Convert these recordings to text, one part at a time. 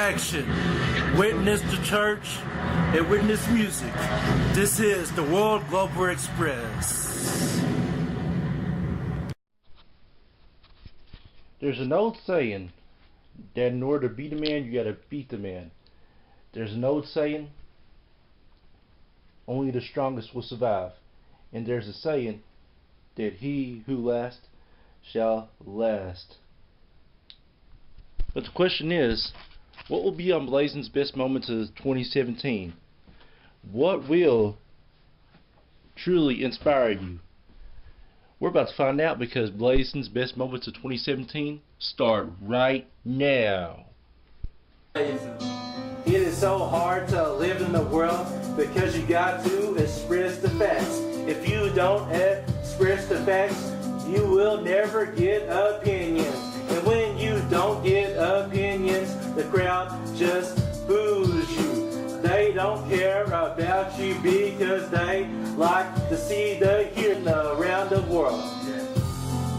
action. Witness the church and witness music. This is the World Global Express. There's an old saying that in order to beat a man, you gotta beat the man. There's an old saying, only the strongest will survive. And there's a saying that he who lasts shall last. But the question is, what will be on Blazin's best moments of 2017? What will truly inspire you? We're about to find out, because Blazin's best moments of 2017 start right now. It is so hard to live in the world because you got to express the facts. If you don't express the facts, you will never get opinions. And when you don't get opinions, the crowd just boos you. They don't care about you because they like to see the here around the world.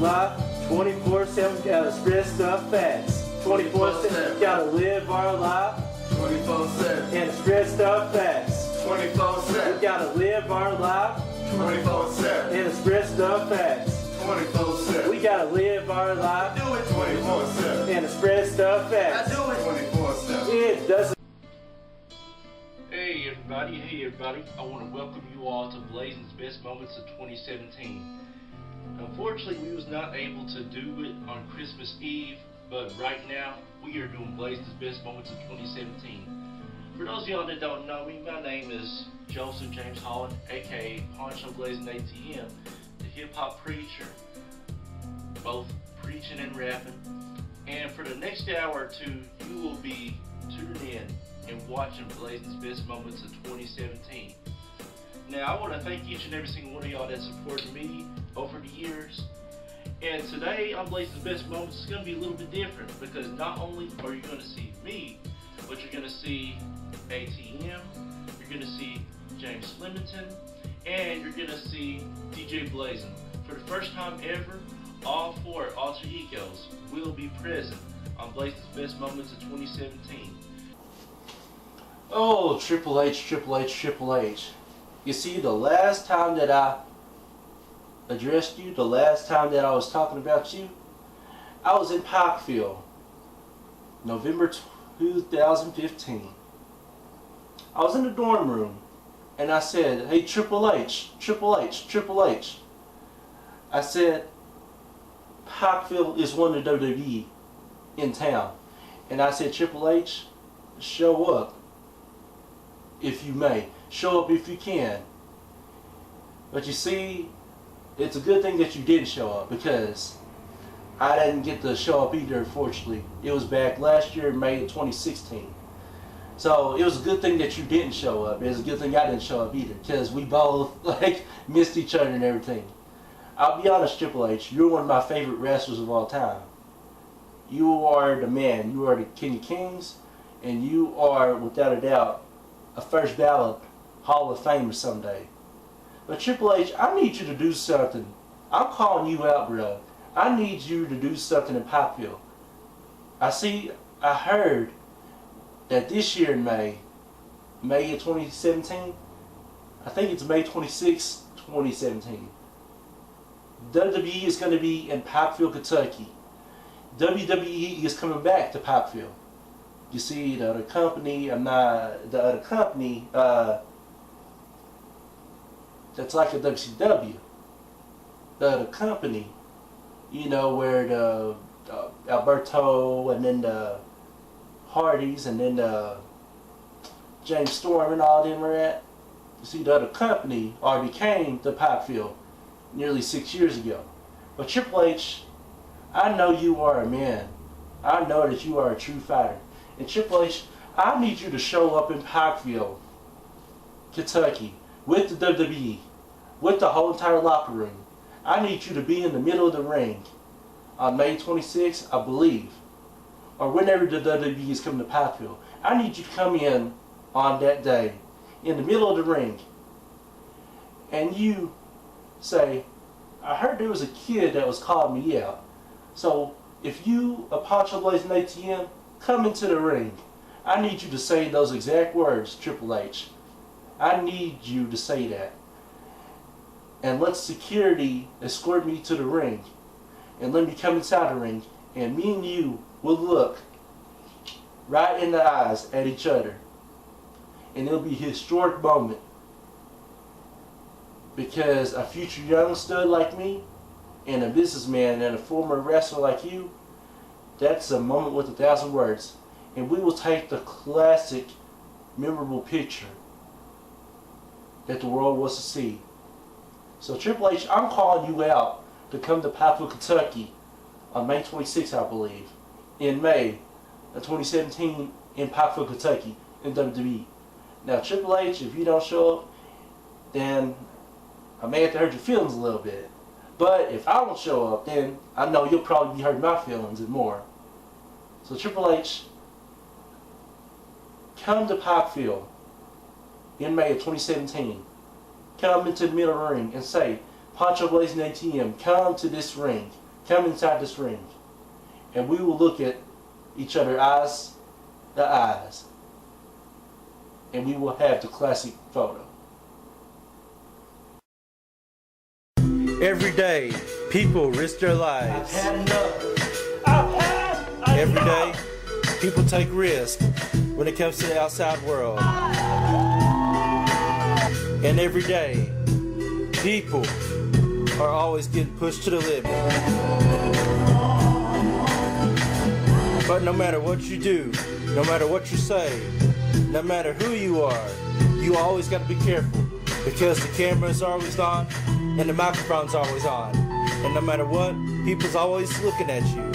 Life 24/7, gotta express the facts. 24/7, gotta live our life 24/7 and express the facts. 24/7 We gotta live our life 24/7 and express the facts. 24/7 We gotta live our life do it 24/7 and express the facts. I do it 24/7. It doesn't. Hey everybody, I want to welcome you all to Blazin's Best Moments of 2017. Unfortunately, we was not able to do it on Christmas Eve, but right now, we are doing Blazin's Best Moments of 2017. For those of y'all that don't know me, my name is Joseph James Holland, aka Poncho Blazin ATM, the hip hop preacher, both preaching and rapping. And for the next hour or two, you will be tuning in and watching Blazin's Best Moments of 2017. Now, I want to thank each and every single one of y'all that supported me over the years. And today on Blazin's Best Moments, it's going to be a little bit different, because not only are you going to see me, but you're going to see ATM, you're going to see James Slimington, and you're going to see DJ Blazin. For the first time ever, all four alter egos will be present on Blazin's Best Moments of 2017. Oh, Triple H, Triple H, Triple H. You see, the last time that I addressed you, the last time that I was talking about you, I was in Parkville, November 2015. I was in the dorm room, and I said, hey, Triple H, Triple H, Triple H. I said, Parkville is one of the WWE in town. And I said, Triple H, show up if you may. Show up if you can. But you see, it's a good thing that you didn't show up, because I didn't get to show up either, unfortunately. It was back last year, May of 2016. So it was a good thing that you didn't show up. It was a good thing I didn't show up either, because we both missed each other and everything. I'll be honest, Triple H, you're one of my favorite wrestlers of all time. You are the man. You are the King of Kings, and you are, without a doubt, a first ballot Hall of Famer someday. But Triple H, I need you to do something. I'm calling you out, bro. I need you to do something in Parkville. I heard that this year in May of 2017, I think it's May 26, 2017, WWE is going to be in Parkville, Kentucky. WWE is coming back to Parkville. You see, the other company, that's like a WCW. The other company, you know, where the Alberto and then the Hardys and then the James Storm and all them are at. You see, the other company already came to Parkville nearly 6 years ago. But Triple H, I know you are a man. I know that you are a true fighter. And Triple H, I need you to show up in Parkville, Kentucky, with the WWE, with the whole entire locker room. I need you to be in the middle of the ring on May 26th, I believe, or whenever the WWE is coming to Parkville. I need you to come in on that day, in the middle of the ring, and you say, I heard there was a kid that was calling me out. So if you, a Poncho Blazin ATM, come into the ring. I need you to say those exact words, Triple H. I need you to say that. And let security escort me to the ring. And let me come inside the ring. And me and you will look right in the eyes at each other. And it'll be a historic moment. Because a future young stud like me, and a businessman and a former wrestler like you, that's a moment with 1,000 words. And we will take the classic, memorable picture that the world wants to see. So Triple H, I'm calling you out to come to Pikeville, Kentucky on May 26th, I believe, in May of 2017 in Pikeville, Kentucky, in WWE. Now, Triple H, if you don't show up, then I may have to hurt your feelings a little bit. But if I don't show up, then I know you'll probably be hurting my feelings and more. So Triple H, come to Pikeville in May of 2017. Come into the middle of the ring and say, Poncho Blazin ATM, come to this ring. Come inside this ring. And we will look at each other eyes to eyes. And we will have the classic photo. Every day, people risk their lives. I've had enough. Every day, people take risks when it comes to the outside world. And every day, people are always getting pushed to the limit. But no matter what you do, no matter what you say, no matter who you are, you always got to be careful. Because the camera's always on and the microphone's always on. And no matter what, people's always looking at you.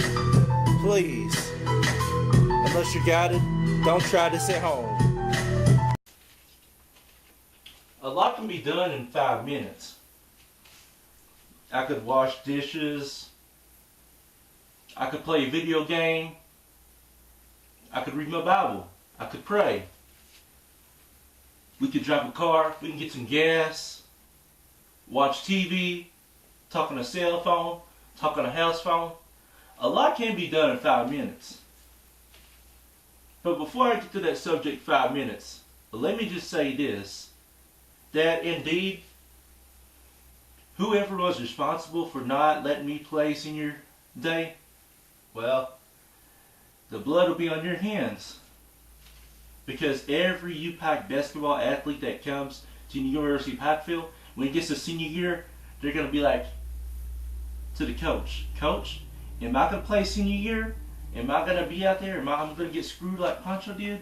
Please, unless you're guided, don't try this at home. A lot can be done in 5 minutes. I could wash dishes. I could play a video game. I could read my Bible. I could pray. We could drive a car. We can get some gas. Watch TV. Talk on a cell phone. Talk on a house phone. A lot can be done in 5 minutes. But before I get to that subject, 5 minutes, let me just say this. That indeed, whoever was responsible for not letting me play senior day, well, the blood will be on your hands. Because every UPAC basketball athlete that comes to the University of Pikeville, when it gets to senior year, they're going to be like to the coach, Coach, am I going to play senior year? Am I going to be out there? Am I going to get screwed like Poncho did?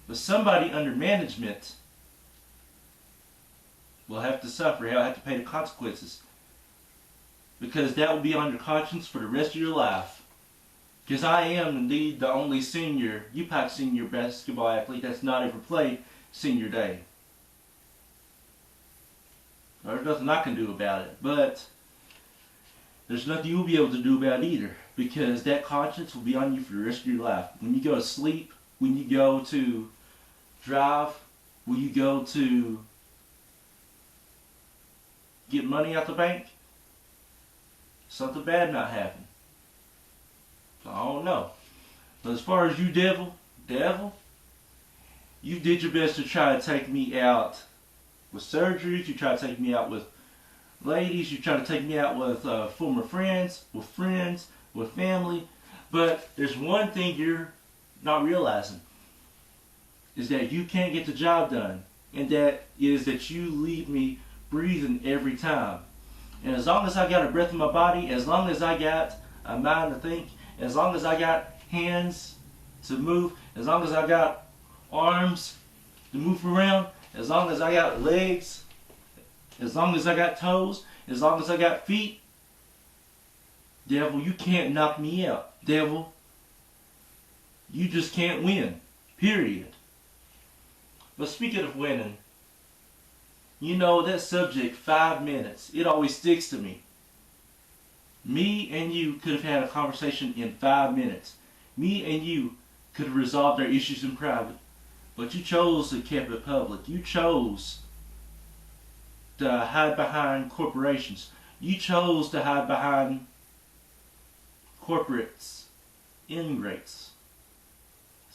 But somebody under management will have to suffer. They'll have to pay the consequences. Because that will be on your conscience for the rest of your life. Because I am indeed the only senior, UPAC senior basketball athlete that's not ever played senior day. There's nothing I can do about it. But there's nothing you'll be able to do about it either. Because that conscience will be on you for the rest of your life. When you go to sleep, when you go to drive, when you go to get money out the bank, something bad might happen. So I don't know. But as far as you, devil, you did your best to try to take me out with surgeries. You tried to take me out with ladies. You tried to take me out with former friends, with family. But there's one thing you're not realizing. Is that you can't get the job done. And that is that you leave me breathing every time. And as long as I got a breath in my body, as long as I got a mind to think, as long as I got hands to move, as long as I got arms to move around, as long as I got legs, as long as I got toes, as long as I got feet, devil, you can't knock me out. Devil, you just can't win. Period. But speaking of winning, you know that subject, 5 minutes, it always sticks to me. Me and you could have had a conversation in 5 minutes. Me and you could have resolved our issues in private. But you chose to keep it public. You chose to hide behind corporations. You chose to hide behind corporates, ingrates.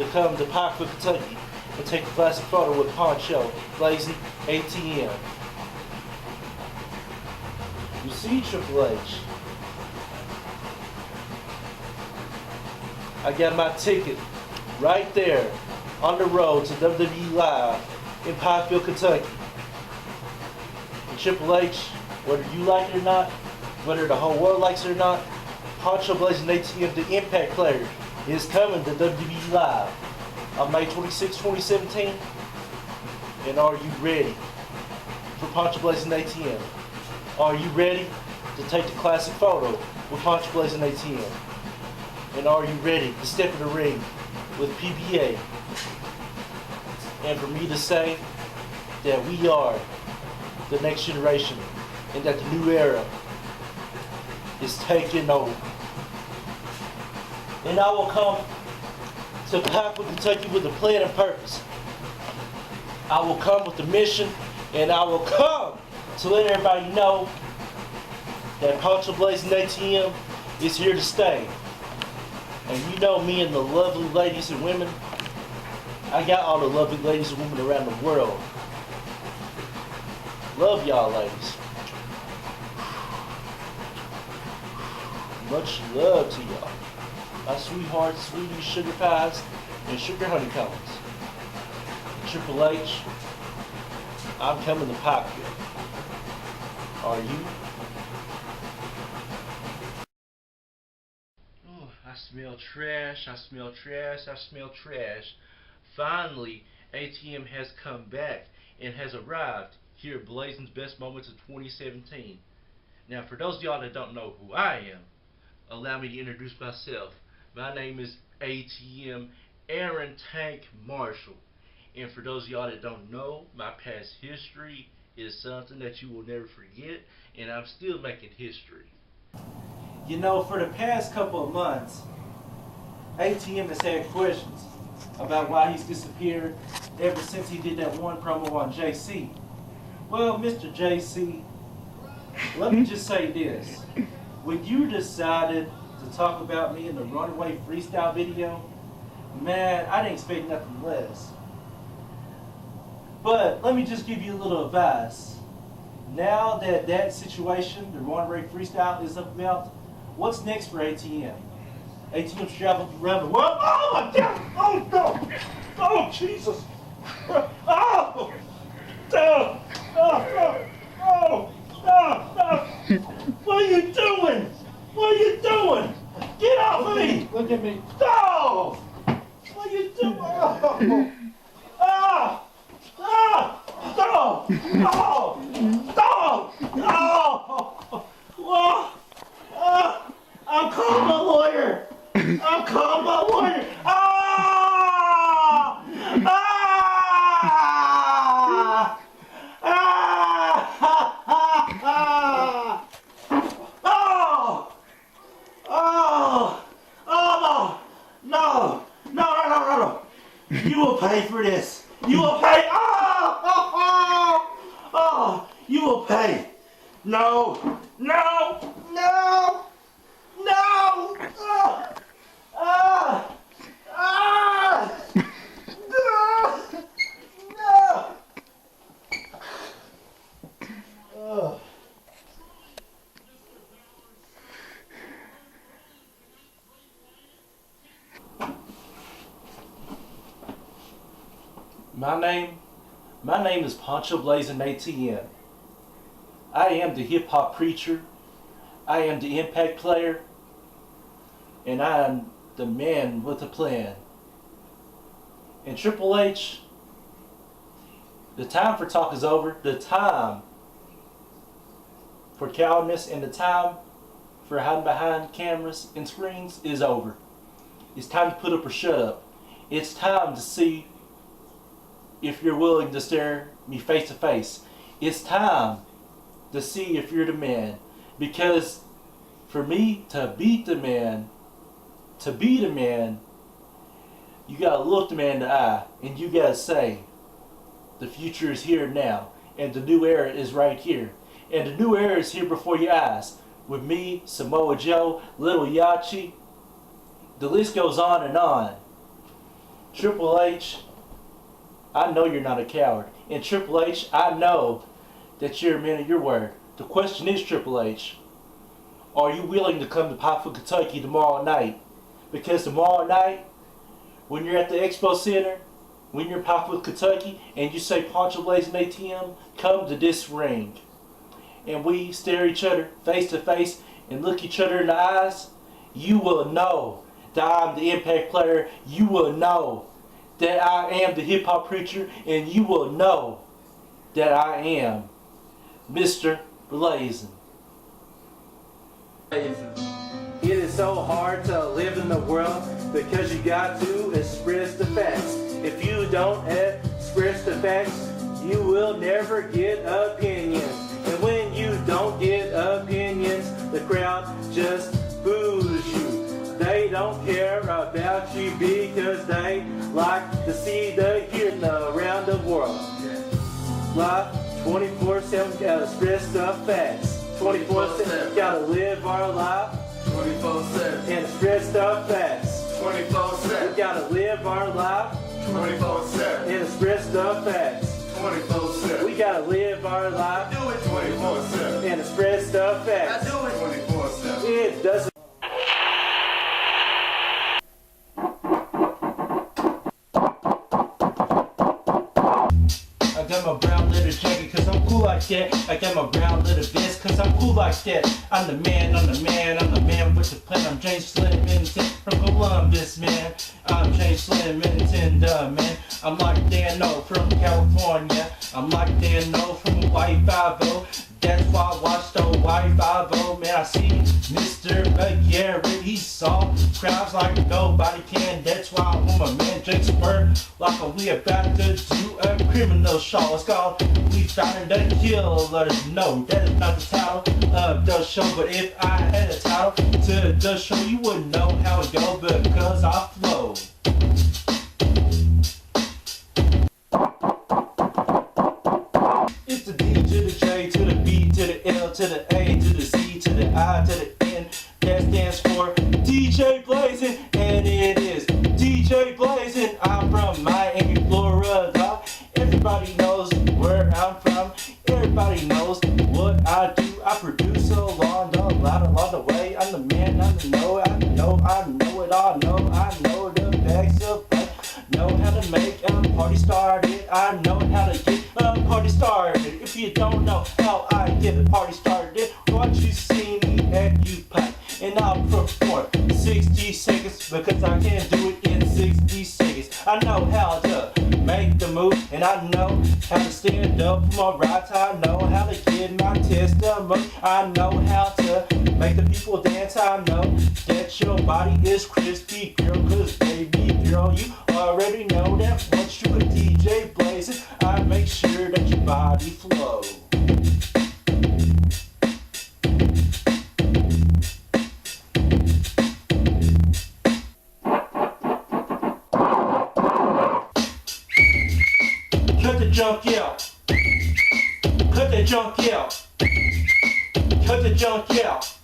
to come to Parkville, Kentucky and take a classic photo with Poncho, Blazin, ATM. You see, Triple H, I got my ticket right there on the road to WWE Live in Parkville, Kentucky. And Triple H, whether you like it or not, whether the whole world likes it or not, Poncho Blazin ATM, the Impact player, is coming to WWE Live on May 26, 2017. And are you ready for Poncho Blazin ATM? Are you ready to take the classic photo with Poncho Blazin ATM? And are you ready to step in the ring with PBA? And for me to say that we are the next generation and that the new era is taking over. And I will come to Parkville, Kentucky with a plan and purpose. I will come with a mission, and I will come to let everybody know that Poncho Blazin ATM is here to stay. And you know me and the lovely ladies and women. I got all the lovely ladies and women around the world. Love y'all ladies. Much love to y'all. My sweethearts, sweeties, sugar pies, and sugar honeycombs. Triple H, I'm coming to Parkville. Are you? Oh, I smell trash, I smell trash, I smell trash. Finally, ATM has come back and has arrived here at Blazin's Best Moments of 2017. Now, for those of y'all that don't know who I am, allow me to introduce myself. My name is ATM Aaron Tank Marshall. And for those of y'all that don't know, my past history is something that you will never forget, and I'm still making history. You know, for the past couple of months, ATM has had questions about why he's disappeared ever since he did that one promo on JC. Well, Mr. JC, let me just say this. When you decided to talk about me in the Runaway Freestyle video, man, I didn't expect nothing less. But let me just give you a little advice. Now that that situation, the Runaway Freestyle, is about, what's next for ATM? ATM's traveling around the world. Oh my God! Oh no! Oh Jesus! Oh! Oh! Oh! Oh! Oh! Oh! What are you doing? What are you doing? Get off of me! Look at me. No! What are you doing? Oh! Ah! Ah! Stop! Stop! Stop! Oh! Whoa! Ah! I'm calling my lawyer! I'm calling my lawyer! Ah! Ah! Ah! Oh! Oh! Oh! No! No! No! No! No! No! You will pay for this. You will pay. Oh! Oh! Oh! Oh! You will pay. No! No! No! No! Ah! Ah! Ah! No! No! Oh. My name is Poncho Blazin ATM. I am the hip hop preacher. I am the impact player. And I am the man with a plan. And Triple H, the time for talk is over. The time for cowardice and the time for hiding behind cameras and screens is over. It's time to put up or shut up. It's time to see if you're willing to stare me face to face. It's time to see if you're the man. Because for me to beat the man, you gotta look the man in the eye and you gotta say, the future is here now and the new era is right here. And the new era is here before your eyes. With me, Samoa Joe, Little Yachi, the list goes on and on. Triple H, I know you're not a coward. And Triple H, I know that you're a man of your word. The question is, Triple H, are you willing to come to Poplar, Kentucky tomorrow night? Because tomorrow night, when you're at the Expo Center, when you're in Poplar, Kentucky, and you say Poncho Blazin ATM, come to this ring. And we stare each other face to face and look each other in the eyes, you will know that I'm the Impact player. You will know that I am the hip hop preacher, and you will know that I am Mr. Blazin. It is so hard to live in the world because you got to express the facts. If you don't express the facts, you will never get opinions. And when you don't get opinions, the crowd just boos you. They don't care about you because they like to see the here around the world. Live 24/7, gotta express the facts. 24/7, gotta live our life 24/7. and express the facts. 24/7. We gotta live our life 24/7. and express the facts. 24/7. We gotta live our life Do it 24/7. and express the facts. Do it 24/7. It doesn't. I got my brown leather jacket cause I'm cool like that. I got my brown leather vest cause I'm cool like that. I'm the man, I'm the man, I'm the man with the plan. I'm James Slim Minton from Columbus, man. I'm James Slim Minton, man. I'm like Dano from California. I'm like Dano from Hawaii 5-0. That's why I watched the Hawaii 5-0, man. I see Mr. Garrett, he saw crowds like nobody can. That's why I want my man Jake Spur like we about to do a criminal show. It's called We Found the Killers. No, that is not the title of the show. But if I had a title to the show, you wouldn't know how it go because I flow. It's the D to the J to the B to the L to the A to the C to the I to the N. That stands for DJ Blazin, and it is DJ Blazin. I'm from Miami, Florida. Everybody knows where I'm from. Everybody knows what I do. I produce along the way. I'm the man, I'm the know. I know it all. I know the facts of life. Know how to make a party started. I know how to get a party started. If you don't know how I get a party started, why don't you see me at you pipe? And I'll perform 60 seconds because I can do it in 60 seconds. I know how to make the move and I know how to stand up for my rights. I know how to get my testimony. I know how to make the people dance. I know that your body is crispy, girl, cause baby girl, you already know that once you're a DJ Blazin, I make sure that your body flows. Cut the junk out. Cut the junk out. Cut the junk out.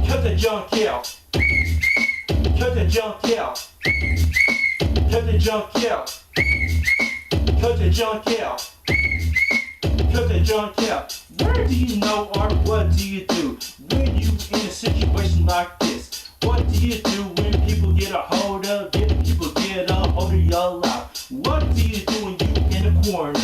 Cut the junk out. Cut the junk out. Cut the junk out. Cut the junk out. Cut the junk out. Where do you know or what do you do when you in a situation like this? What do you do when people get a hold of your life? What do you do when you in a corner?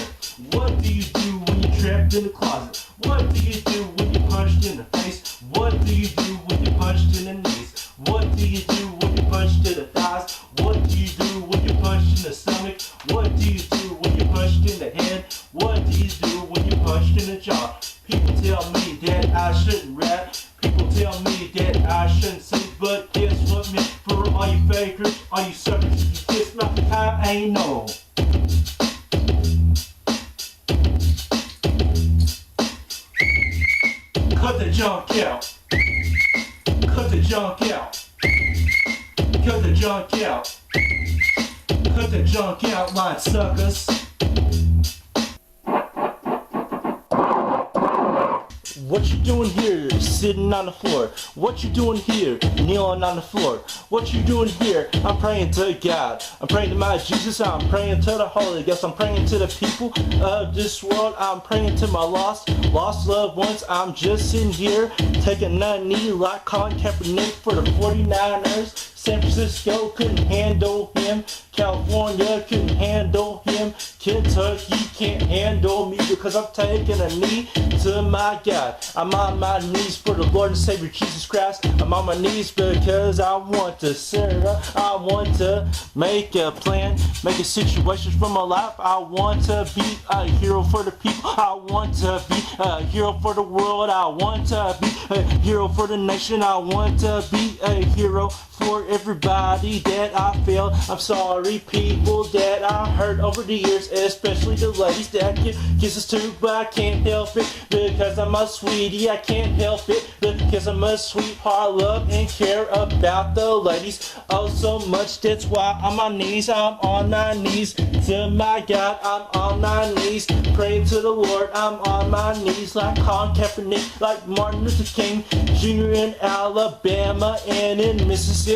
What do you do when you're trapped in the closet? What do you do when you're punched in the face? What do you do when you're punched in the knees? What do you do when you're punched in the thighs? What do you do when you're punched in the stomach? What do you do when you're punched in the head? What do you do when you're punched in the jaw? People tell me that I shouldn't rap. People tell me that I shouldn't sing. But guess what, man? For all you fakers, all you suckers, you kiss me, I ain't know. Cut the junk out. Cut the junk out. Cut the junk out. Cut the junk out, line suckers. What you doing here, sitting on the floor? What you doing here, kneeling on the floor? What you doing here? I'm praying to God. I'm praying to my Jesus. I'm praying to the Holy Ghost. I'm praying to the people of this world. I'm praying to my lost loved ones. I'm just sitting here, taking a knee like Colin Kaepernick for the 49ers. San Francisco couldn't handle him. California couldn't handle him. Kentucky can't handle me because I'm taking a knee to my God. I'm on my knees for the Lord and Savior Jesus Christ. I'm on my knees because I want to serve. I want to make a plan, make a situation for my life. I want to be a hero for the people. I want to be a hero for the world. I want to be a hero for the nation. I want to be a hero for everybody that I failed. I'm sorry, people that I hurt over the years, especially the ladies that give kisses too, but I can't help it because I'm a sweetie. I can't help it because I'm a sweetheart. Love and care about the ladies oh so much. That's why I'm on my knees. I'm on my knees to my God. I'm on my knees praying to the Lord. I'm on my knees like Colin Kaepernick, like Martin Luther King Jr. in Alabama and in Mississippi.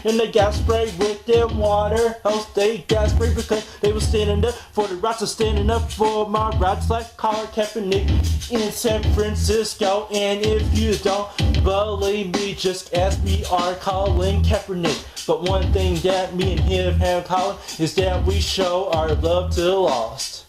And they got sprayed with their water hose. They got sprayed because they were standing up for the rights of standing up for my rights like Colin Kaepernick in San Francisco. And if you don't believe me, just ask me or Colin Kaepernick. But one thing that me and him have Colin is that we show our love to the lost.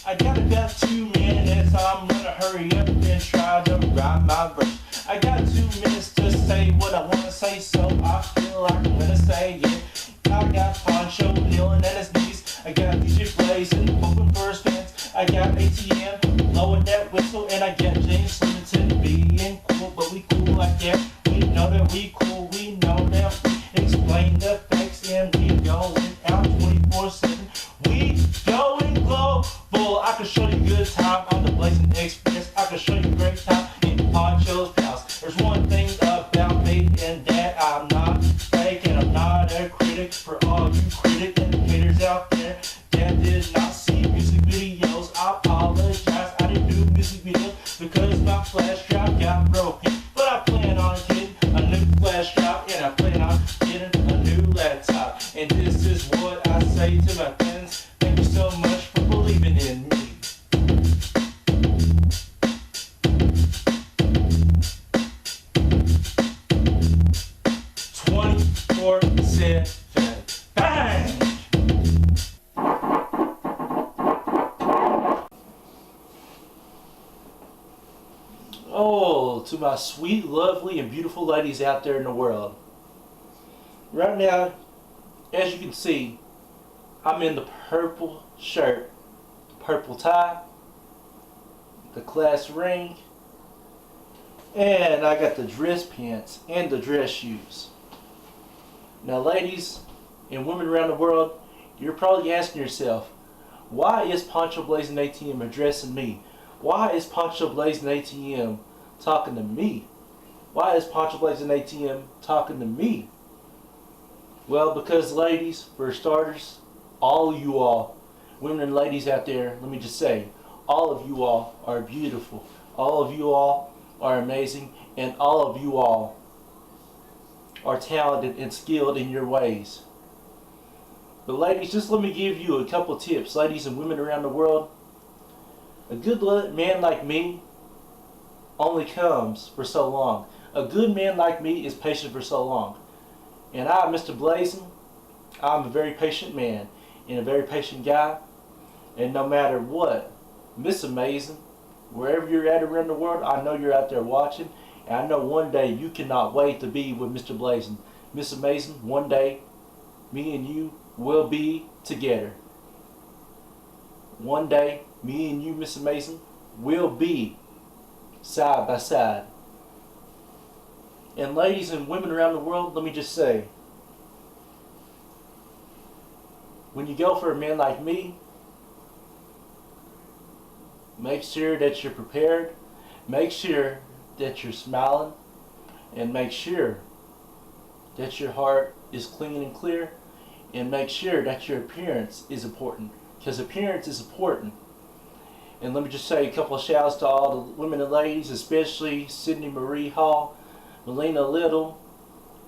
I got about 2 minutes, I'm gonna hurry up and try to write my verse. I got 2 minutes to say what I wanna say, so I feel like I'm gonna say it. I got Poncho kneeling at his knees. I got DJ Blazin hoping for his fans. I got ATM blowing that whistle, and I got James Limited being cool, but we cool like that. We know that we cool, we know that we explain the facts, and we going out 24/7. We going global. I can show you good time on the Blazin Express. I can show you great time in Poncho's house. There's one thing about me, and that I'm not fake, and I'm not a critic. For all you critic and haters out there that did not see music videos, I apologize. I didn't do music videos because my flash drive got broken. But I plan on getting a new flash drive, and I plan on getting a new laptop. And this is what I say to my friends. Thank you so much for believing in me. Bang! Oh, to my sweet, lovely, and beautiful ladies out there in the world. Right now, as you can see, I'm in the purple shirt, the purple tie, the class ring, and I got the dress pants and the dress shoes. Now, ladies and women around the world, you're probably asking yourself, why is Poncho Blazin ATM addressing me? Why is Poncho Blazin ATM talking to me? Why is Poncho Blazin ATM talking to me? Well, because ladies, for starters, all of you all, women and ladies out there, let me just say, all of you all are beautiful. All of you all are amazing, and all of you all are talented and skilled in your ways. But ladies, just let me give you a couple tips, ladies and women around the world. A good man like me only comes for so long. A good man like me is patient for so long. And I, Mr. Blazin, I'm a very patient man and a very patient guy. And no matter what, Miss Amazing, wherever you're at around the world, I know you're out there watching. And I know one day you cannot wait to be with Mr. Blazin. Miss Amazing, one day, me and you will be together. One day, me and you, Miss Amazing, will be side by side. And ladies and women around the world, let me just say, when you go for a man like me, make sure that you're prepared, make sure that you're smiling, and make sure that your heart is clean and clear, and make sure that your appearance is important, because appearance is important. And let me just say a couple of shouts to all the women and ladies, especially Sydney Marie Hall, Melina Little,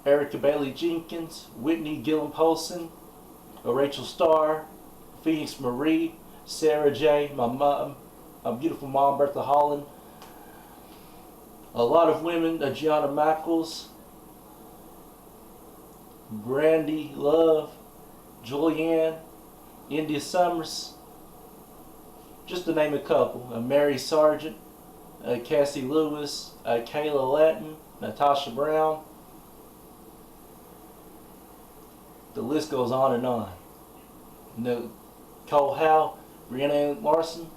Erica Bailey Jenkins, Whitney Gillum Polson, Rachel Starr, Phoenix Marie, Sarah J, my mom, my beautiful mom Bertha Holland, a lot of women, Gianna Michaels, Brandy Love, Julianne, India Summers, just to name a couple. Mary Sargent, Cassie Lewis, Kayla Latin, Natasha Brown. The list goes on and on. Nicole Howe, Brianna Larson,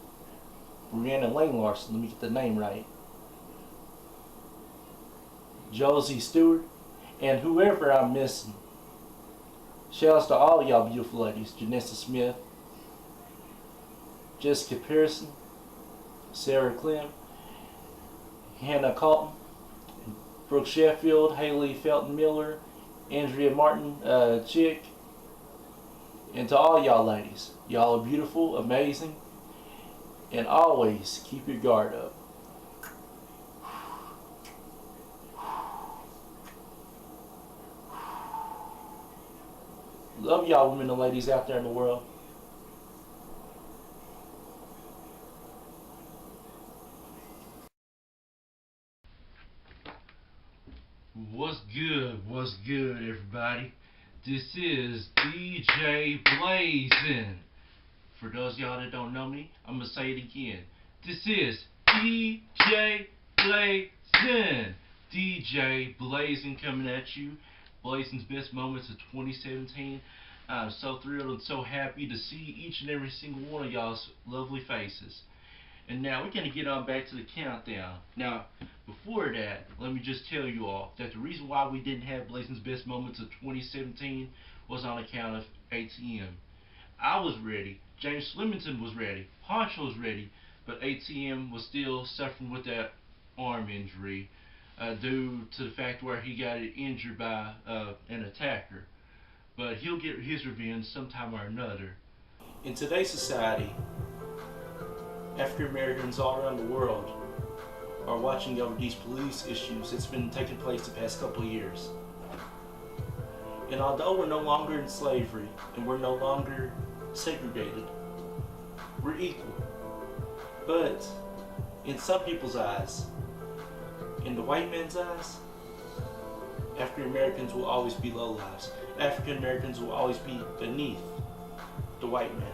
Brianna Lane Larson, let me get the name right. Josie Stewart, and whoever I'm missing. Shouts to all y'all beautiful ladies. Janessa Smith, Jessica Pearson, Sarah Clem, Hannah Calton, Brooke Sheffield, Haley Felton Miller, Andrea Martin Chick, and to all y'all ladies. Y'all are beautiful, amazing, and always keep your guard up. Love y'all women and ladies out there in the world. What's good everybody? This is DJ Blazin. For those of y'all that don't know me, I'm going to say it again. This is DJ Blazin. DJ Blazin coming at you. Blazin's best moments of 2017. I'm so thrilled and so happy to see each and every single one of y'all's lovely faces. And now we're going to get on back to the countdown. Now, before that, let me just tell you all that the reason why we didn't have Blazin's best moments of 2017 was on account of ATM. I was ready, James Slimington was ready, Poncho was ready, but ATM was still suffering with that arm injury due to the fact where he got injured by an attacker. But he'll get his revenge sometime or another. In today's society, African Americans all around the world are watching over these police issues that's been taking place the past couple of years. And although we're no longer in slavery and we're no longer segregated, we're equal. But in some people's eyes, in the white man's eyes, African Americans will always be lowlifes. African Americans will always be beneath the white man.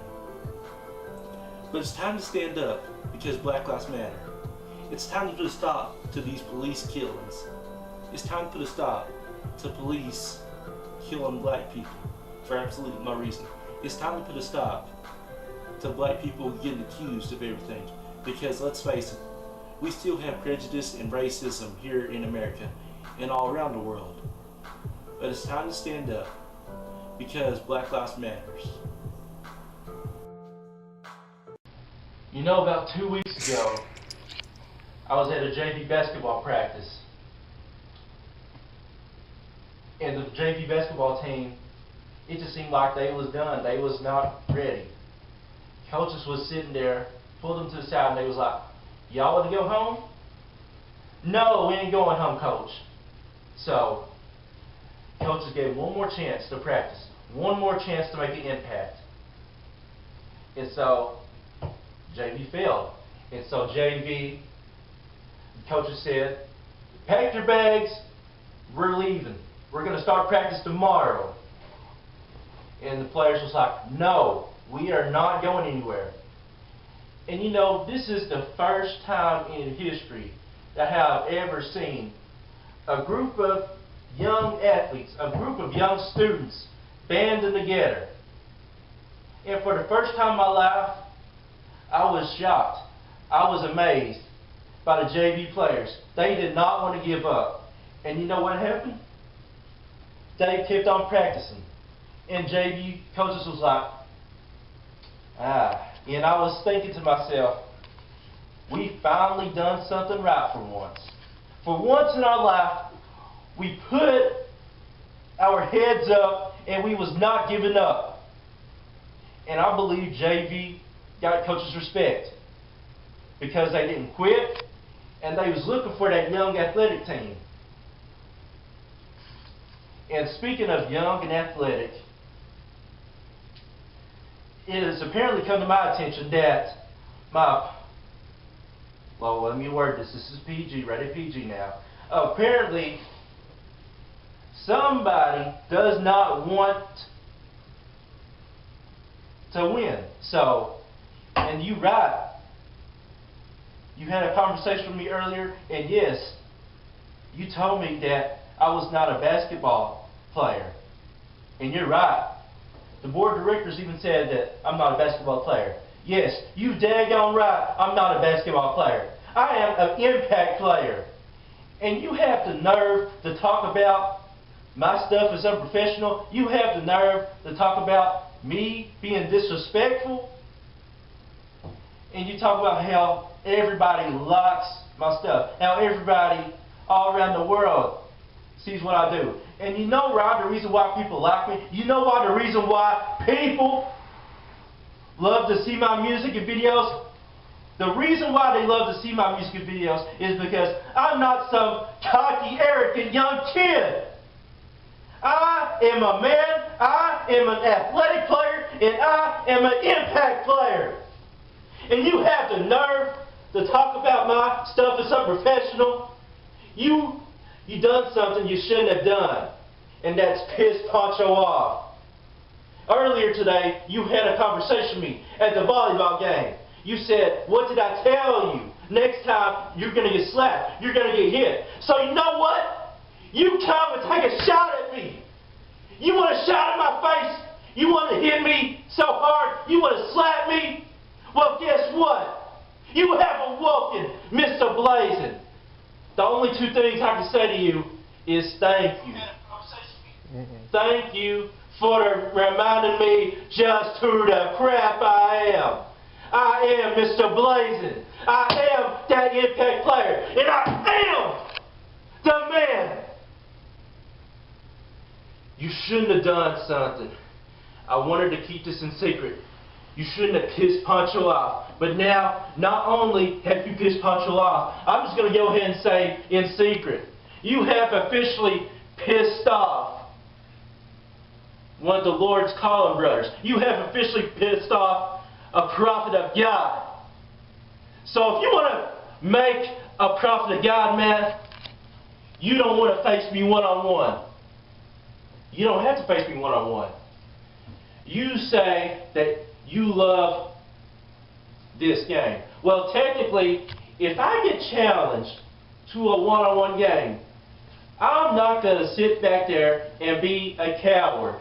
But it's time to stand up because Black Lives Matter. It's time to put a stop to these police killings. It's time to put a stop to police killing black people for absolutely no reason. It's time to put a stop to black people getting accused of everything. Because let's face it, we still have prejudice and racism here in America and all around the world. But it's time to stand up because Black Lives Matters. You know, about 2 weeks ago, I was at a JV basketball practice. And the JV basketball team, it just seemed like they was done. They was not ready. Coaches was sitting there, pulled them to the side, and they was like, "Y'all want to go home?" "No, we ain't going home, coach." So, coaches gave one more chance to practice. One more chance to make an impact. And so, JV failed. And so JV coaches said, "Pack your bags, we're leaving. We're going to start practice tomorrow." And the players was like, "No, we are not going anywhere." And you know, this is the first time in history that I have ever seen a group of young athletes, a group of young students banding together. And for the first time in my life, I was shocked. I was amazed by the JV players. They did not want to give up. And you know what happened? They kept on practicing. And JV coaches was like, and I was thinking to myself, we finally done something right for once. For once in our life, we put our heads up, and we was not giving up. And I believe JV got coach's respect because they didn't quit, and they was looking for that young athletic team. And speaking of young and athletic, it has apparently come to my attention that well, let me word this. This is PG, rated PG now. Apparently, somebody does not want to win. So, and you right. You had a conversation with me earlier, and yes, you told me that I was not a basketball player. And you're right. The board of directors even said that I'm not a basketball player. Yes, you daggone right, I'm not a basketball player. I am an impact player. And you have the nerve to talk about my stuff as unprofessional. You have the nerve to talk about me being disrespectful. And you talk about how everybody likes my stuff. How everybody all around the world sees what I do. And you know, Rob, the reason why people like me? You know why the reason why people love to see my music and videos? The reason why they love to see my music and videos is because I'm not some cocky, arrogant young kid. I am a man, I am an athletic player, and I am an impact player. And you have the nerve to talk about my stuff as unprofessional. You done something you shouldn't have done, and that's piss Poncho off. Earlier today, you had a conversation with me at the volleyball game. You said, what did I tell you? Next time, you're going to get slapped. You're going to get hit. So you know what? You come and take a shot at me. You want a shot in my face? You want to hit me so hard? You want to slap me? Well, guess what? You have awoken, Mr. Blazin. The only two things I can say to you is thank you. Thank you for reminding me just who the crap I am. I am Mr. Blazin. I am that impact player. And I am the man. You shouldn't have done something. I wanted to keep this in secret. You shouldn't have pissed Poncho off. But now, not only have you pissed Poncho off, I'm just going to go ahead and say in secret, you have officially pissed off one of the Lord's Collin brothers. You have officially pissed off a prophet of God. So if you want to make a prophet of God, man, you don't want to face me one-on-one. You don't have to face me one-on-one. You say that you love this game. Well, technically, if I get challenged to a one-on-one game, I'm not going to sit back there and be a coward.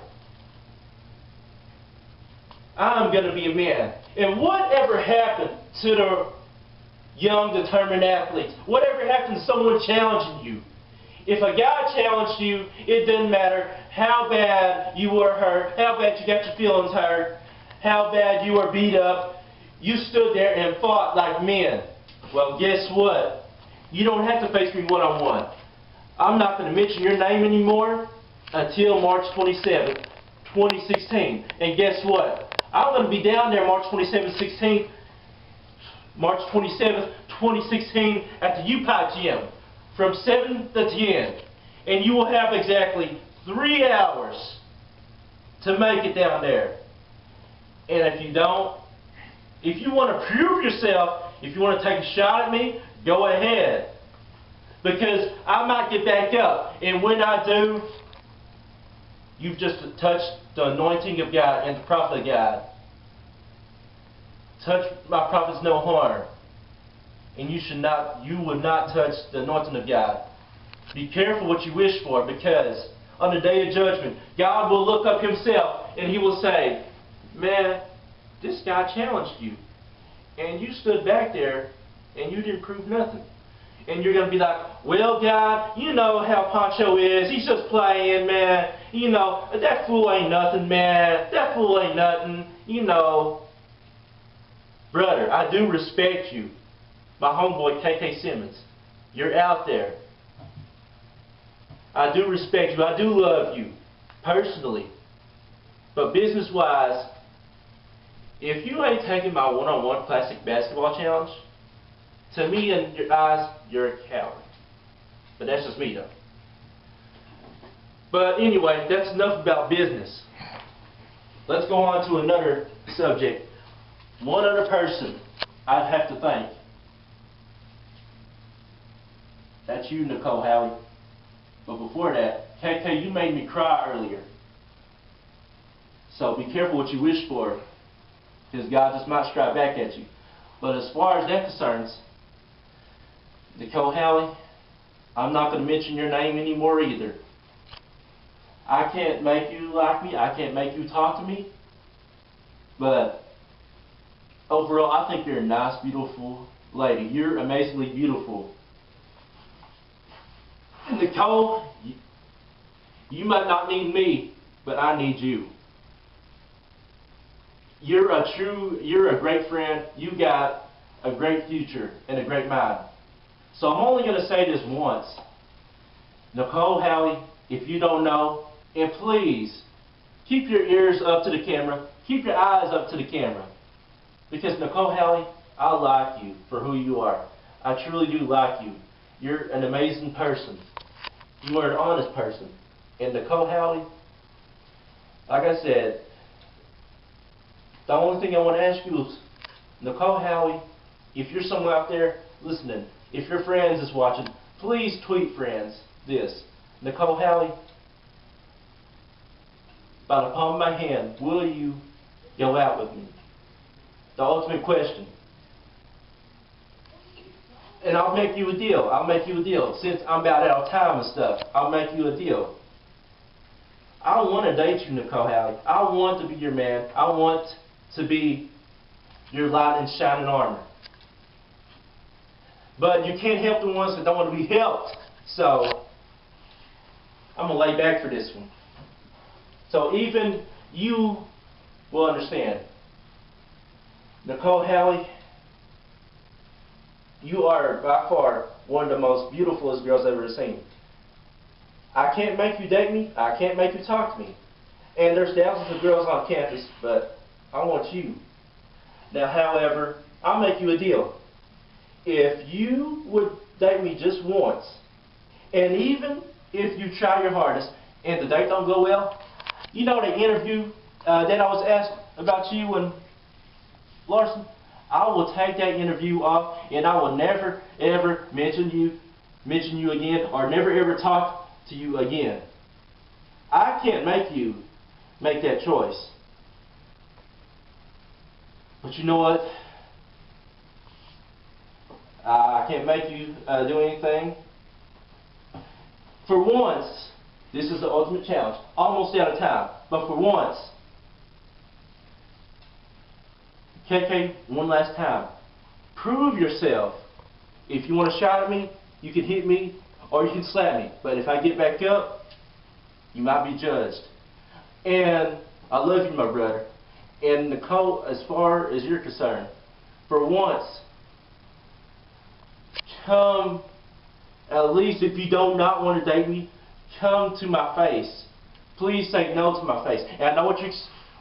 I'm going to be a man. And whatever happened to the young, determined athletes, whatever happened to someone challenging you, if a guy challenged you, it doesn't matter how bad you were hurt, how bad you got your feelings hurt, how bad you were beat up, you stood there and fought like men. Well, guess what? You don't have to face me one-on-one. I'm not going to mention your name anymore until March 27th, 2016. And guess what? I'm going to be down there March 27th, 2016 at the UPI gym from 7 to 10. And you will have exactly 3 hours to make it down there. And if you don't, if you want to prove yourself, if you want to take a shot at me, go ahead. Because I might get back up. And when I do, you've just touched the anointing of God and the prophet of God. Touch my prophets no harm. And you would not touch the anointing of God. Be careful what you wish for, because on the day of judgment, God will look up himself and he will say, man, this guy challenged you. And you stood back there and you didn't prove nothing. And you're going to be like, well, God, you know how Poncho is. He's just playing, man. You know, that fool ain't nothing, man. That fool ain't nothing. You know. Brother, I do respect you. My homeboy, KK Simmons. You're out there. I do respect you. I do love you. personally. But business-wise, if you ain't taking my one-on-one classic basketball challenge, to me in your eyes, you're a coward. But that's just me though. But anyway, that's enough about business. Let's go on to another subject. One other person I'd have to thank. That's you, Nicole Howie. But before that, KK, you made me cry earlier. So be careful what you wish for, because God just might strike back at you. But as far as that concerns, Nicole Howie, I'm not going to mention your name anymore either. I can't make you like me. I can't make you talk to me. But overall, I think you're a nice, beautiful lady. You're amazingly beautiful. And Nicole, you might not need me, but I need you. You're a great friend. You got a great future and a great mind. So I'm only going to say this once. Nicole Howie, if you don't know, and please, keep your ears up to the camera. Keep your eyes up to the camera. Because Nicole Howie, I like you for who you are. I truly do like you. You're an amazing person. You are an honest person. And Nicole Howie, like I said, the only thing I want to ask you is, Nicole Howie, if you're somewhere out there listening, if your friends is watching, please tweet friends this. Nicole Howie, by the palm of my hand, will you go out with me? The ultimate question. And I'll make you a deal. I'll make you a deal. Since I'm about out of time and stuff, I'll make you a deal. I want to date you, Nicole Howie. I want to be your man. I want to be your light and shining armor. But you can't help the ones that don't want to be helped. So, I'm going to lay back for this one. So even you will understand. Nicole Howie, you are by far one of the most beautifulest girls I've ever seen. I can't make you date me. I can't make you talk to me. And there's thousands of girls on campus, but I want you. Now, however, I'll make you a deal. If you would date me just once, and even if you try your hardest and the date don't go well, you know the interview that I was asked about you and Larson? I will take that interview off, and I will never ever mention you again, or never ever talk to you again. I can't make you make that choice. But you know what? I can't make you do anything. For once, this is the ultimate challenge. Almost out of time, but for once, KK, one last time. Prove yourself. If you want to shout at me, you can hit me or you can slap me. But if I get back up, you might be judged. And I love you, my brother. And Nicole, as far as you're concerned, for once, come, at least if you do not want to date me, come to my face. Please say no to my face. And I know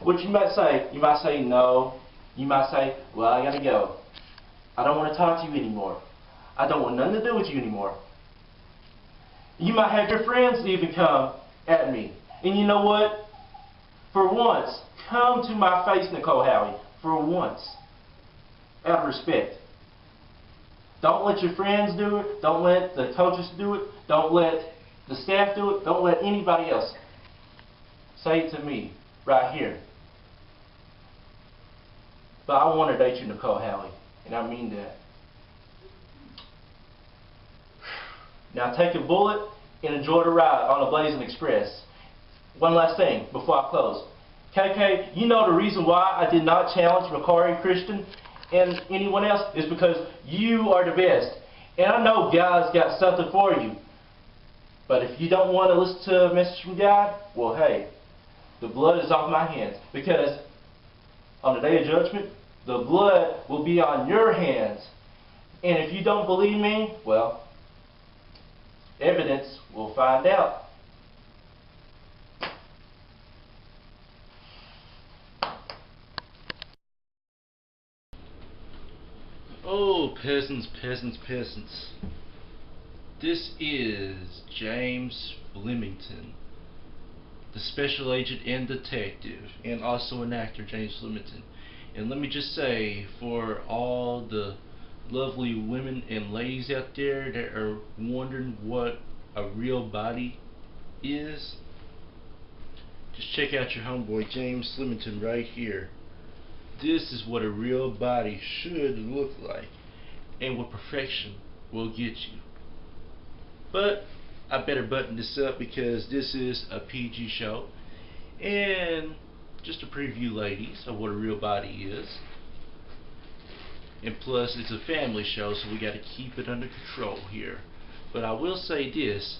what you might say. You might say no. You might say, well, I gotta go. I don't want to talk to you anymore. I don't want nothing to do with you anymore. You might have your friends even come at me. And you know what? For once, come to my face, Nicole Howie. For once. Out of respect. Don't let your friends do it. Don't let the coaches do it. Don't let the staff do it. Don't let anybody else. Say it to me right here. But I want to date you, Nicole Howie. And I mean that. Now take a bullet and enjoy the ride on the Blazin Express. One last thing before I close. KK, you know the reason why I did not challenge Macari, Christian, and anyone else is because you are the best. And I know God's got something for you. But if you don't want to listen to a message from God, well, hey, the blood is off my hands. Because on the day of judgment, the blood will be on your hands. And if you don't believe me, well, evidence will find out. Oh, peasants, peasants, peasants. This is James Flemington, the special agent and detective, and also an actor, James Flemington. And let me just say, for all the lovely women and ladies out there that are wondering what a real body is, just check out your homeboy James Flemington right here. This is what a real body should look like, and what perfection will get you. But I better button this up because this is a PG show, and just to preview, ladies, of what a real body is. And plus, it's a family show, so we got to keep it under control here. But I will say this: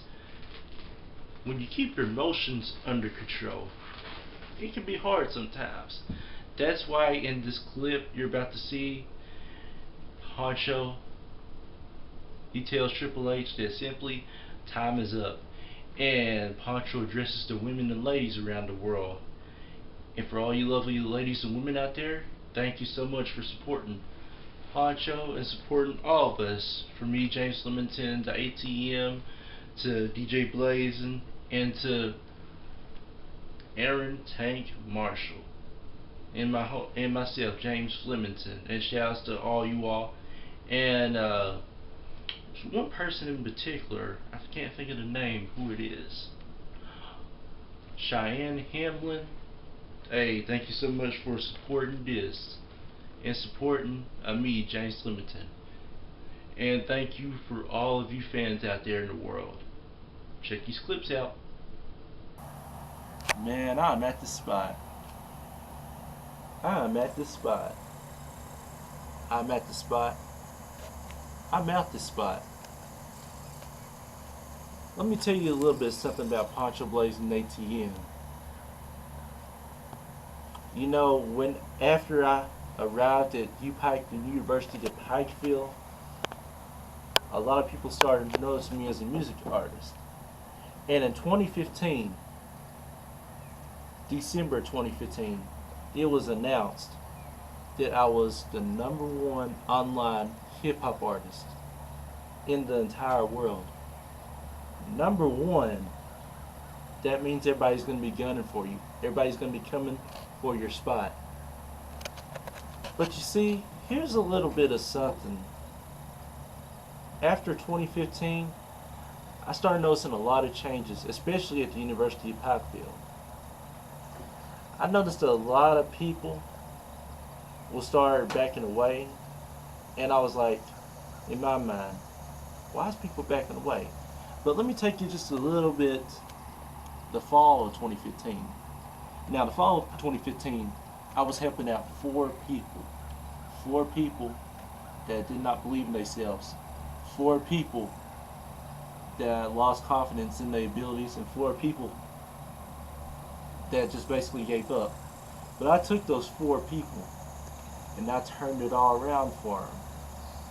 when you keep your emotions under control, it can be hard sometimes. That's why in this clip you're about to see, Honcho, he tells Triple H that simply time is up, and Poncho addresses the women and ladies around the world. And for all you lovely ladies and women out there, thank you so much for supporting Poncho and supporting all of us. From me, James Flemington, to ATM, to DJ Blazin, and to Aaron Tank Marshall, and myself, James Flemington. And shouts to all you all. And one person in particular, I can't think of the name, who it is. Cheyenne Hamlin. Hey, thank you so much for supporting this and supporting me, James Flemington. And thank you for all of you fans out there in the world. Check these clips out. Man, I'm at the spot. I'm at the spot. I'm at the spot. I'm out the spot. Let me tell you a little bit something about Poncho Blazin ATM. You know, when after I arrived at UPike, the University of Pikeville, a lot of people started to notice me as a music artist. And in 2015, December 2015, it was announced that I was the #1 online hip-hop artist in the entire world. #1, that means everybody's going to be gunning for you. Everybody's going to be coming for your spot. But you see, here's a little bit of something. After 2015, I started noticing a lot of changes, especially at the University of Pikeville. I noticed a lot of people will start backing away, and I was like, in my mind, why is people backing away? But let me take you just a little bit, the fall of 2015. Now, the fall of 2015, I was helping out four people that did not believe in themselves, four people that lost confidence in their abilities, and four people that just basically gave up. But I took those four people and I turned it all around for them.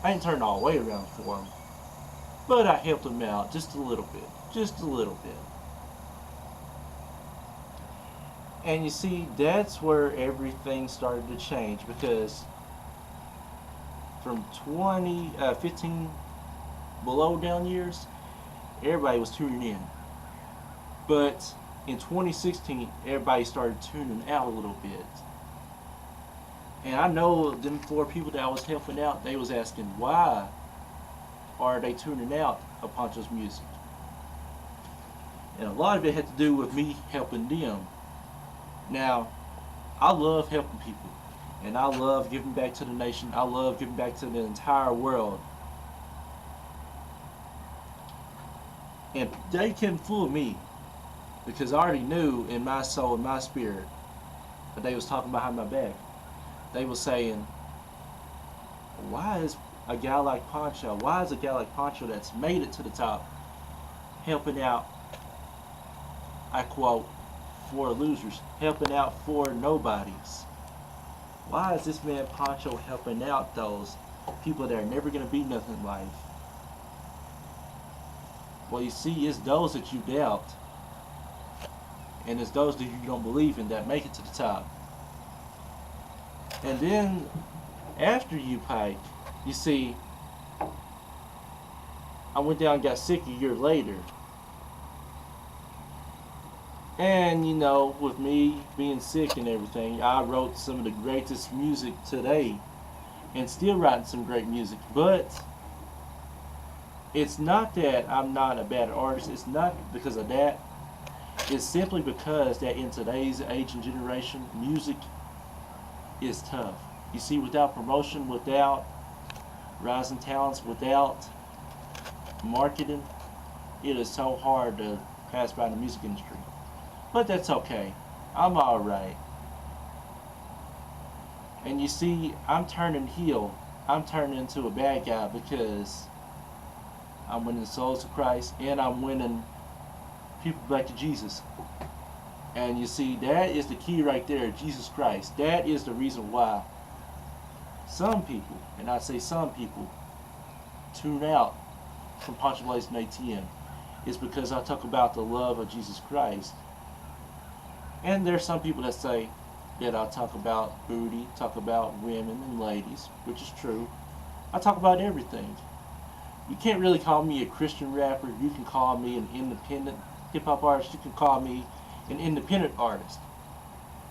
I didn't turn it all the way around for them, but I helped them out just a little bit. Just a little bit. And you see, that's where everything started to change, because from 15 below down years, everybody was tuning in. But in 2016, everybody started tuning out a little bit. And I know them four people that I was helping out, they was asking, why are they tuning out of Poncho's music? And a lot of it had to do with me helping them. Now, I love helping people, and I love giving back to the nation. I love giving back to the entire world. And they couldn't fool me, because I already knew in my soul and my spirit that they was talking behind my back. They was saying, why is a guy like Poncho, that's made it to the top, helping out, I quote, for losers, helping out for nobodies? Why is this man Poncho helping out those people that are never going to be nothing in life? Well, you see, it's those that you doubt, and it's those that you don't believe in that make it to the top. And then, after UPike, You see, I went down and got sick a year later. And, you know, with me being sick and everything, I wrote some of the greatest music today. And still writing some great music. But it's not that I'm not a bad artist. It's not because of that. It's simply because that in today's age and generation, music is tough. You see, without promotion, without rising talents, without marketing, it is so hard to pass by in the music industry. But that's okay. I'm alright. And you see, I'm turning heel. I'm turning into a bad guy because I'm winning souls to Christ and I'm winning people back to Jesus. And you see, that is the key right there, Jesus Christ. That is the reason why some people, and I say some people, tune out from Poncho Blazin ATM. Is because I talk about the love of Jesus Christ. And there's some people that say that I talk about booty, talk about women and ladies, which is true. I talk about everything. You can't really call me a Christian rapper. You can call me an independent hip-hop artist. You can call me an independent artist.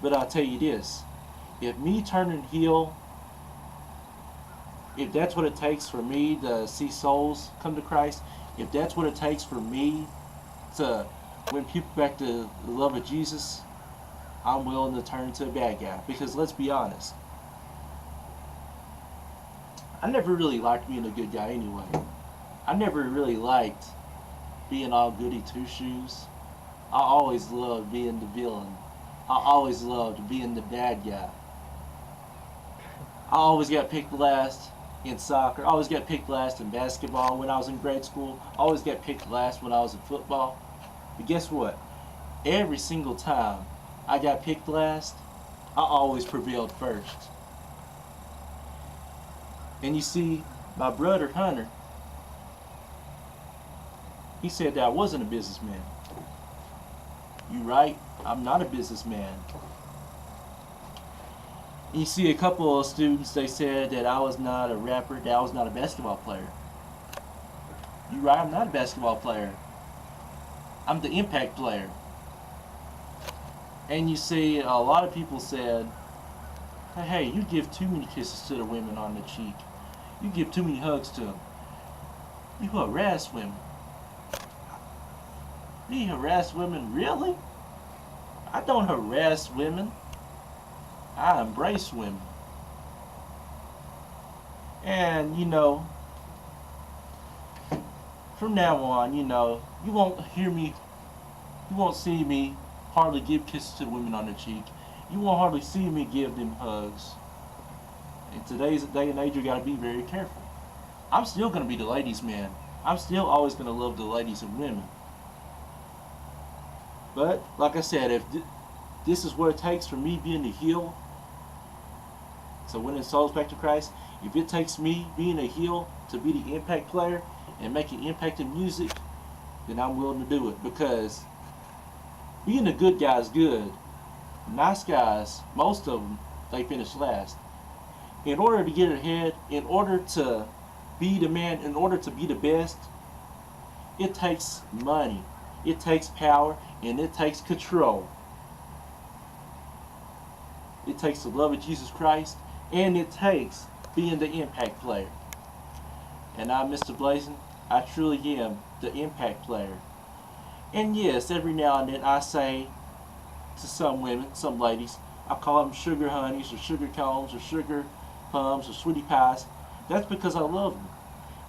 But I'll tell you this. If me turning heel, if that's what it takes for me to see souls come to Christ, if that's what it takes for me to win people back to the love of Jesus, I'm willing to turn into a bad guy. Because let's be honest, I never really liked being a good guy anyway. I never really liked being all goody two-shoes. I always loved being the villain. I always loved being the bad guy. I always got picked last in soccer. I always got picked last in basketball when I was in grade school. I always got picked last when I was in football. But guess what? Every single time I got picked last, I always prevailed first. And you see, my brother Hunter, he said that I wasn't a businessman. You right? I'm not a businessman. And you see a couple of students, they said that I was not a rapper, that I was not a basketball player. You right? I'm not a basketball player. I'm the impact player. And you see, a lot of people said, hey, you give too many kisses to the women on the cheek. You give too many hugs to them. You harass women. Me harass women? Really? I don't harass women. I embrace women. And, you know, from now on, you know, you won't hear me, you won't see me hardly give kisses to the women on the cheek. You won't hardly see me give them hugs. In today's day and age, you gotta be very careful. I'm still gonna be the ladies' man. I'm still always gonna love the ladies and women. But, like I said, if this is what it takes for me being the heel, so winning souls back to Christ, if it takes me being a heel to be the impact player and making impact in music, then I'm willing to do it. Because being a good guy is good. Nice guys, most of them, they finish last. In order to get ahead, in order to be the man, in order to be the best, it takes money, it takes power, and it takes control. It takes the love of Jesus Christ, and it takes being the impact player. And I'm Mr. Blazin. I truly am the impact player. And yes, every now and then I say to some women, some ladies, I call them sugar honeys or sugar cones or sugar plums or sweetie pies. That's because I love them.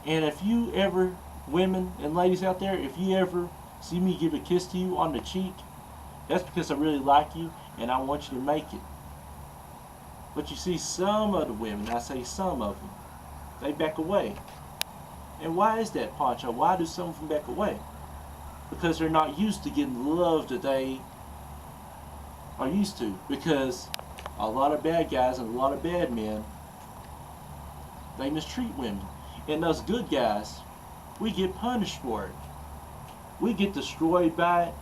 And if you ever, women and ladies out there, if you ever see me give a kiss to you on the cheek, that's because I really like you and I want you to make it. But you see, some of the women, I say some of them, they back away. And why is that, Poncho? Why do some of them back away? Because they're not used to getting the love that they are used to. Because a lot of bad guys and a lot of bad men, they mistreat women. And us good guys, we get punished for it. We get destroyed by it.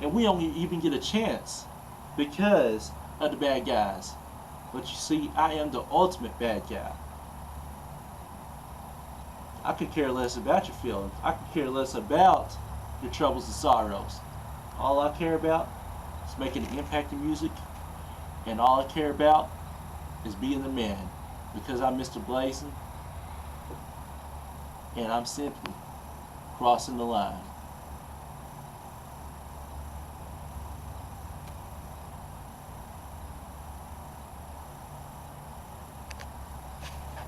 And we don't even get a chance because of the bad guys. But you see, I am the ultimate bad guy. I could care less about your feelings. I could care less about your troubles and sorrows. All I care about is making an impact in music, and all I care about is being the man. Because I'm Mr. Blazin, and I'm simply crossing the line.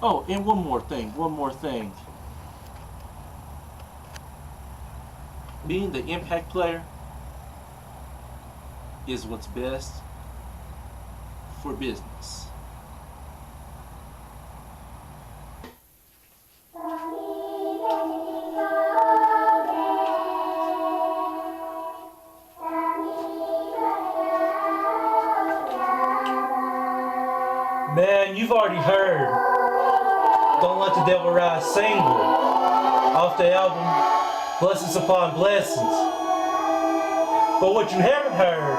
Oh, and one more thing. Being the impact player is what's best for business. Man, you've already heard Don't Let the Devil Rise single off the album Blessings Upon Blessings. But what you haven't heard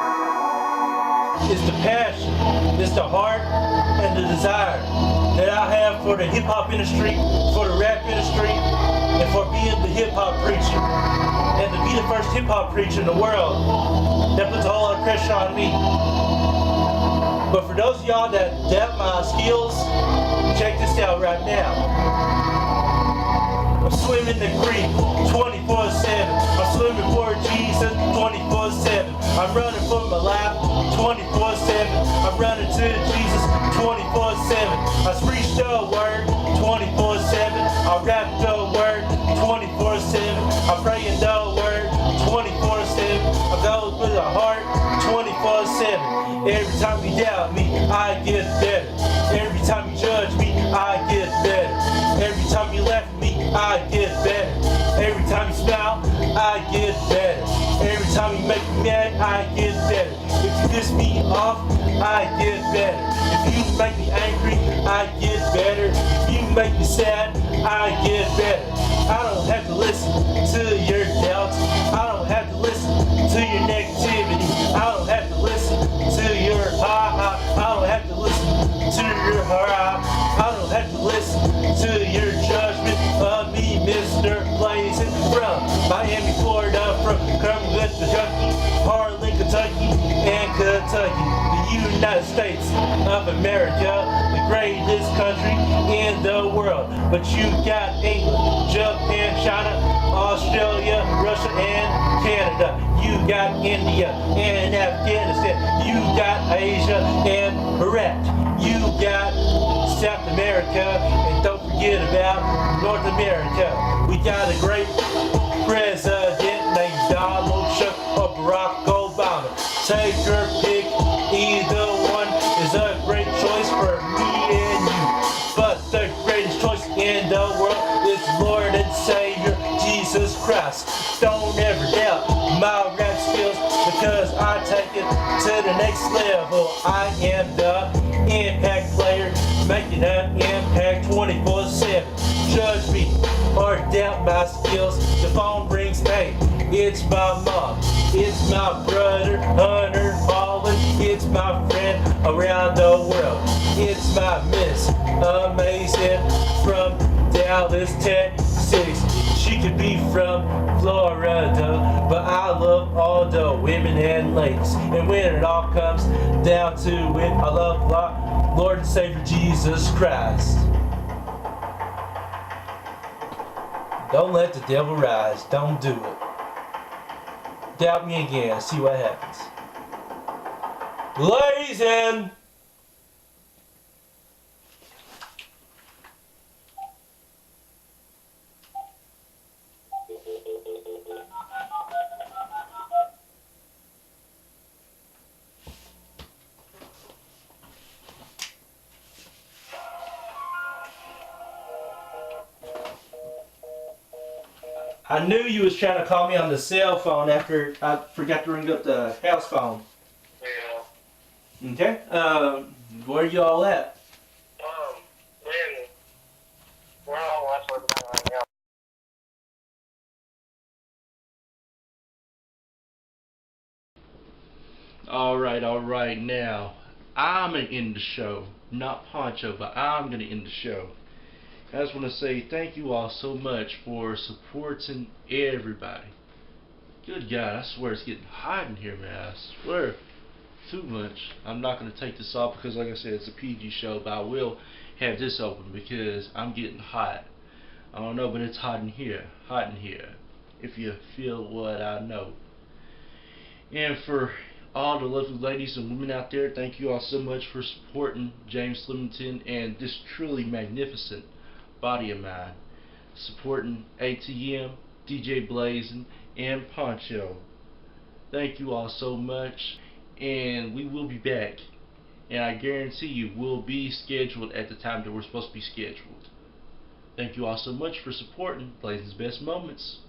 is the passion, is the heart, and the desire that I have for the hip hop industry, for the rap industry, and for being the hip hop preacher. And to be the first hip hop preacher in the world, that puts a whole lot of pressure on me. But for those of y'all that doubt my skills, check this out right now. I'm swimming the creek 24/7. I'm swimming for Jesus 24/7. I'm running for my life 24/7. I'm running to Jesus 24/7. I preach the word 24/7. I rap the word 24/7. I pray in the word 24/7. I go with a heart 24/7. Every time you doubt me, I get better. Every time you judge me, I get better. Every time you laugh at me, I get better. Every time you smile, I get better. Every time you make me mad, I get better. If you piss me off, I get better. If you make me angry, I get better. If you make me sad, I get better. I don't have to listen to your doubts. I don't have to listen to your negativity. I don't have to listen to your ha-ha. I don't have to listen to your ha-ha. I don't have to listen to your judgment of me, Mr. Blazin, from Miami, Florida, from Cumberland, Kentucky, Harlan, Kentucky, and Kentucky, the United States of America, the greatest country in the world. But you got England, Japan, China, Australia, Russia, and Canada. You got India and Afghanistan. You got Asia and Iraq. You got South America, and don't forget about North America. We got a great president named Donald Trump or Barack Obama. Take your pick, either one is a great choice for me and you. But the greatest choice in the world is Lord and Savior Jesus Christ. Don't ever doubt my rap skills, because I take it to the next level. I am the impact player, making an impact 24/7. Judge me or doubt my skills. The phone rings, hey, it's my mom, it's my brother Hunter Holland, it's my friend around the world, it's my Miss Amazing from Dallas, Texas. She could be from Florida, but I love all the women and ladies. And when it all comes down to it, I love my Lord and Savior Jesus Christ. Don't let the devil rise. Don't do it. Doubt me again. See what happens. Blazin'! I knew you was trying to call me on the cell phone after I forgot to ring up the house phone. Yeah. Okay. Where you all at? Man, we're all watching right now. All right. Now, I'm gonna end the show. Not Poncho, but I'm gonna end the show. I just want to say thank you all so much for supporting everybody. Good God, I swear it's getting hot in here, man. I swear. Too much. I'm not going to take this off because, like I said, it's a PG show, but I will have this open because I'm getting hot. I don't know, but it's hot in here. Hot in here. If you feel what I know. And for all the lovely ladies and women out there, thank you all so much for supporting James Slimington and this truly magnificent body of mine. Supporting ATM, DJ Blazin, and Poncho. Thank you all so much. And we will be back. And I guarantee you we'll be scheduled at the time that we're supposed to be scheduled. Thank you all so much for supporting Blazin's Best Moments.